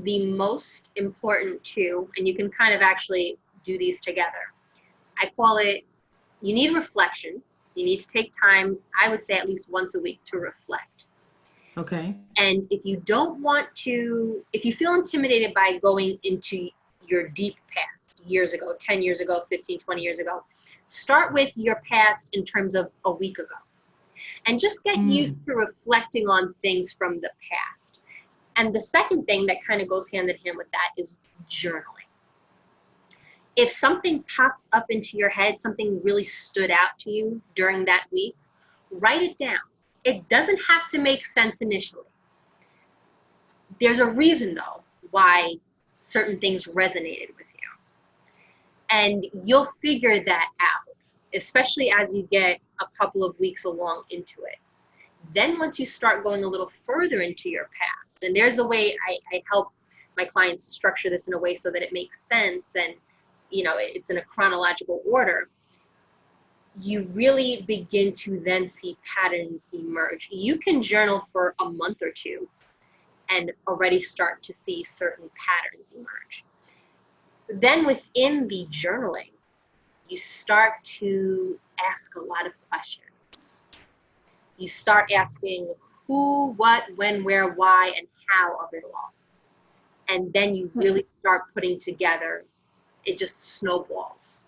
the most important two, and you can kind of actually do these together. I call it, you need reflection. You need to take time, I would say at least once a week, to reflect. Okay. And if you don't want to, if you feel intimidated by going into your deep past, years ago, 10 years ago, 15, 20 years ago, start with your past in terms of a week ago. And just get used to reflecting on things from the past. And the second thing that kind of goes hand in hand with that is journaling. If something pops up into your head, something really stood out to you during that week, write it down. It doesn't have to make sense initially. There's a reason, though, why certain things resonated with you. And you'll figure that out, especially as you get a couple of weeks along into it. Then once you start going a little further into your past, and there's a way I help my clients structure this in a way so that it makes sense and it's in a chronological order, you really begin to then see patterns emerge. You can journal for a month or two and already start to see certain patterns emerge. Then within the journaling, you start to ask a lot of questions. You start asking who, what, when, where, why, and how of it all. And then you really start putting together, it just snowballs.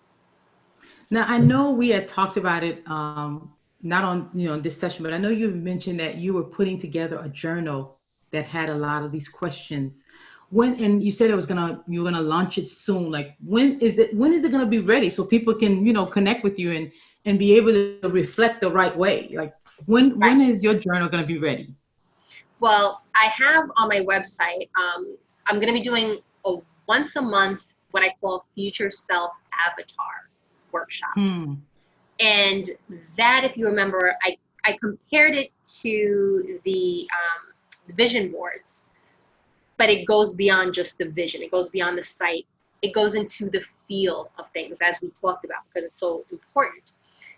Now, I know we had talked about it, not on this session, but I know you mentioned that you were putting together a journal that had a lot of these questions. And you said you were gonna launch it soon. Like when is it gonna be ready so people can connect with you and be able to reflect the right way? Like when is your journal gonna be ready? Well, I have on my website, I'm going to be doing a once a month, what I call future self avatar workshop. And that, if you remember, I compared it to the vision boards, but it goes beyond just the vision. It goes beyond the sight. It goes into the feel of things, as we talked about, because it's so important.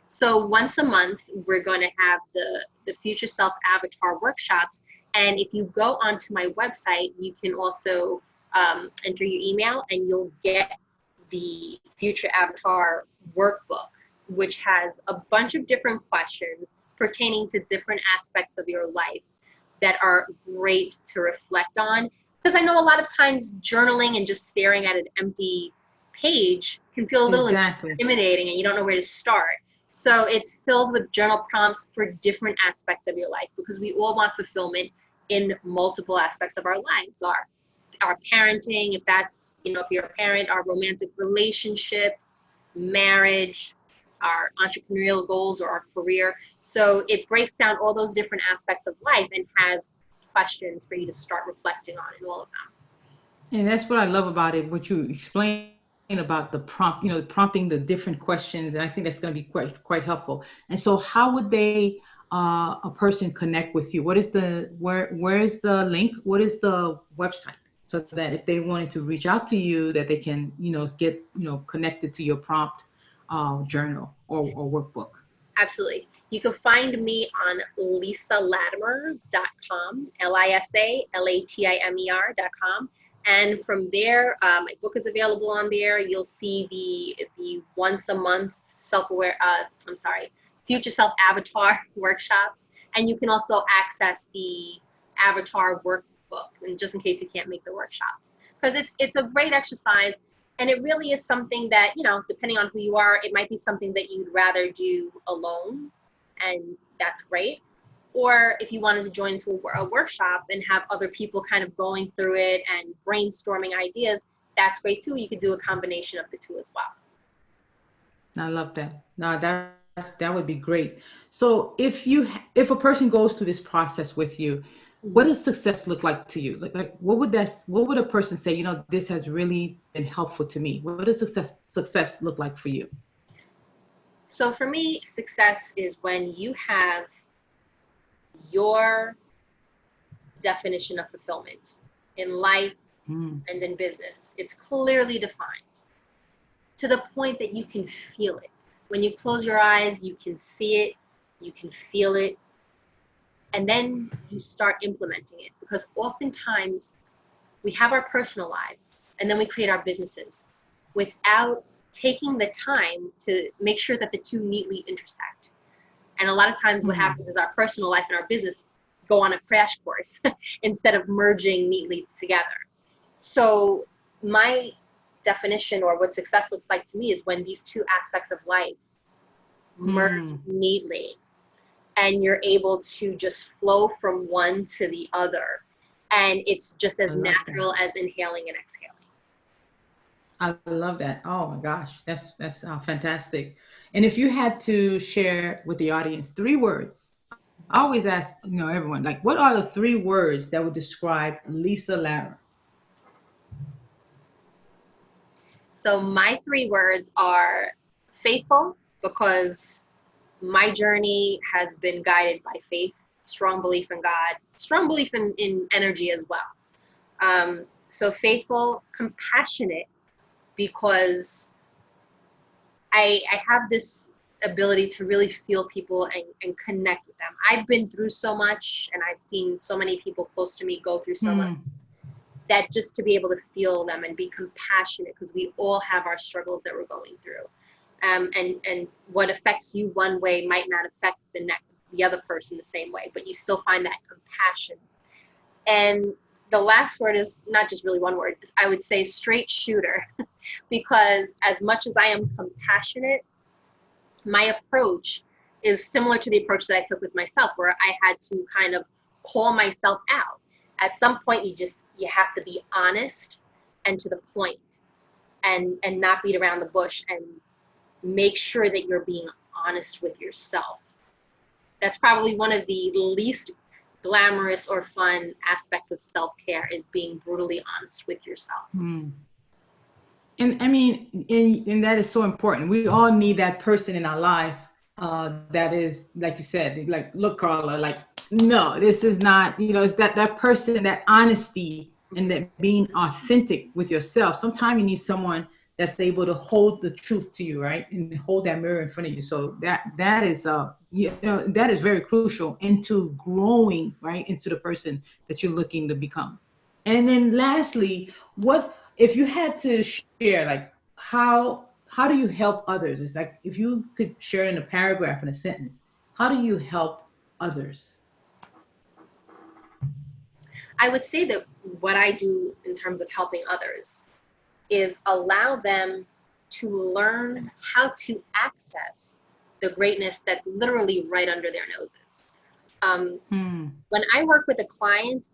So once a month, we're going to have the future self avatar workshops. And if you go onto my website, you can also enter your email and you'll get the future avatar workbook, which has a bunch of different questions pertaining to different aspects of your life that are great to reflect on. Because I know a lot of times journaling and just staring at an empty page can feel a little intimidating and you don't know where to start. So it's filled with journal prompts for different aspects of your life, because we all want fulfillment in multiple aspects of our lives. Our parenting, if that's, if you're a parent, our romantic relationships, marriage, our entrepreneurial goals, or our career. So it breaks down all those different aspects of life and has questions for you to start reflecting on in all of them. And that's what I love about it, what you explain about the prompt, prompting the different questions. And I think that's going to be quite helpful. And so how would a person connect with you? Where is the link? What is the website? So that if they wanted to reach out to you, that they can, get, connected to your prompt journal or workbook. Absolutely. You can find me on lisalatimer.com, LISALATIMER.com. And from there, my book is available on there. You'll see the once a month future self avatar workshops. And you can also access the avatar workbook, and just in case you can't make the workshops, because it's a great exercise. And it really is something that, depending on who you are, it might be something that you'd rather do alone, and that's great. Or if you wanted to join into a workshop and have other people kind of going through it and brainstorming ideas, that's great too. You could do a combination of the two as well. I love that. No, that would be great. So if a person goes through this process with you, what does success look like to you? Like what would a person say, this has really been helpful to me? What does success look like for you? So for me, success is when you have your definition of fulfillment in life and in business. It's clearly defined to the point that you can feel it. When you close your eyes, you can see it, you can feel it, and then you start implementing it. Because oftentimes we have our personal lives, and then we create our businesses without taking the time to make sure that the two neatly intersect. And a lot of times what happens is our personal life and our business go on a crash course instead of merging neatly together. So my definition, or what success looks like to me, is when these two aspects of life merge neatly, and you're able to just flow from one to the other, and it's just as natural as inhaling and exhaling. I love that. Oh my gosh, that's fantastic. And if you had to share with the audience 3 words, I always ask, everyone, like, what are the 3 words that would describe Lisa Ladder? So my 3 words are faithful, because my journey has been guided by faith, strong belief in God, strong belief in energy as well. So faithful, compassionate, because I have this ability to really feel people and connect with them. I've been through so much, and I've seen so many people close to me go through so much, that just to be able to feel them and be compassionate, because we all have our struggles that we're going through. And what affects you one way might not affect the other person the same way, but you still find that compassion. And the last word is not just really one word. I would say straight shooter, because as much as I am compassionate, my approach is similar to the approach that I took with myself, where I had to kind of call myself out. At some point, you have to be honest and to the point, and not beat around the bush, and make sure that you're being honest with yourself. That's probably one of the least glamorous or fun aspects of self-care, is being brutally honest with yourself. And I mean, and that is so important. We all need that person in our life that is, like you said, like, look, Carla, like, no, this is not, it's that person, that honesty, and that being authentic with yourself. Sometimes you need someone that's able to hold the truth to you, right, and hold that mirror in front of you. So that is that is very crucial into growing, right, into the person that you're looking to become. And then lastly, what if you had to share, like, how do you help others? It's like, if you could share in a paragraph, in a sentence, how do you help others? I would say that what I do in terms of helping others is allow them to learn how to access the greatness that's literally right under their noses. When I work with a client,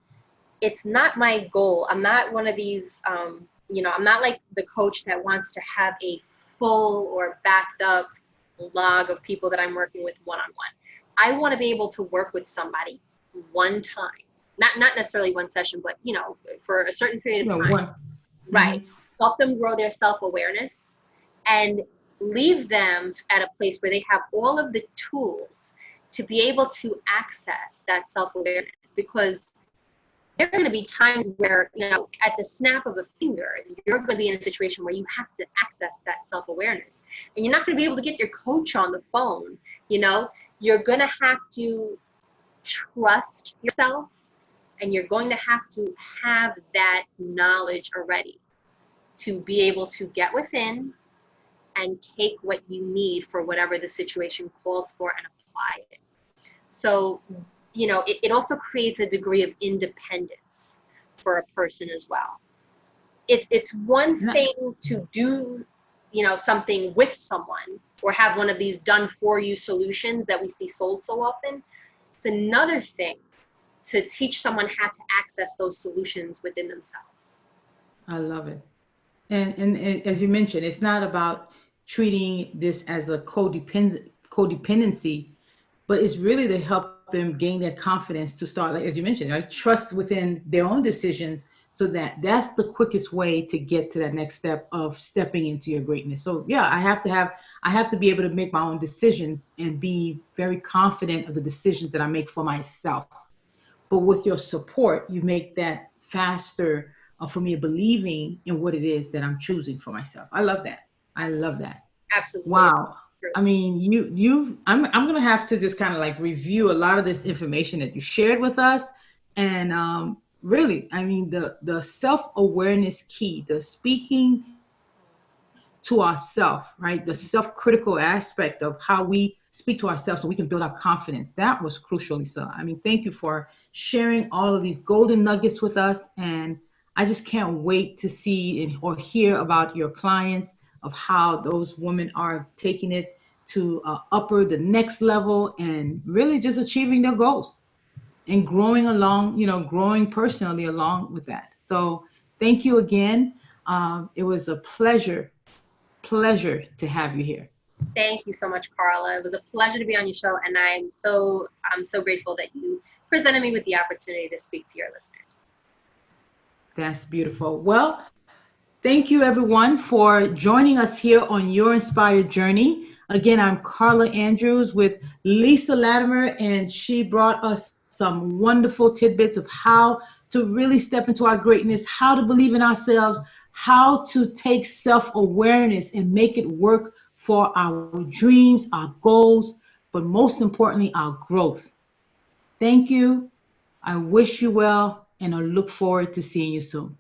it's not my goal. I'm not one of these, I'm not like the coach that wants to have a full or backed up log of people that I'm working with one-on-one. I want to be able to work with somebody one time, not necessarily one session, but for a certain period of time. Right. Help them grow their self-awareness, and leave them at a place where they have all of the tools to be able to access that self-awareness. Because there are going to be times where, at the snap of a finger, you're going to be in a situation where you have to access that self-awareness. And you're not going to be able to get your coach on the phone. You're going to have to trust yourself, and you're going to have that knowledge already to be able to get within and take what you need for whatever the situation calls for, and apply it. So it also creates a degree of independence for a person as well. It's one thing to do, something with someone, or have one of these done for you solutions that we see sold so often. It's another thing to teach someone how to access those solutions within themselves. I love it. And as you mentioned, it's not about treating this as a codependency, but it's really to help them gain that confidence to start, like, as you mentioned, right, trust within their own decisions, so that's the quickest way to get to that next step of stepping into your greatness. So yeah, I have to be able to make my own decisions and be very confident of the decisions that I make for myself. But with your support, you make that faster for me believing in what it is that I'm choosing for myself. I love that. I love that. Absolutely. Wow. I mean, I'm gonna have to just kind of like review a lot of this information that you shared with us, and really, I mean, the self-awareness key, the speaking to ourself, right? The self-critical aspect of how we speak to ourselves so we can build our confidence. That was crucial, Lisa. I mean, thank you for sharing all of these golden nuggets with us. And I just can't wait to see or hear about your clients, of how those women are taking it to the next level, and really just achieving their goals and growing along, growing personally along with that. So thank you again. It was a pleasure to have you here. Thank you so much, Carla. It was a pleasure to be on your show, and I'm so grateful that you presented me with the opportunity to speak to your listeners. That's beautiful. Well, thank you everyone for joining us here on Your Inspired Journey. Again, I'm Carla Andrews with Lisa Latimer, and she brought us some wonderful tidbits of how to really step into our greatness, how to believe in ourselves, how to take self awareness and make it work for our dreams, our goals, but most importantly, our growth. Thank you. I wish you well, and I look forward to seeing you soon.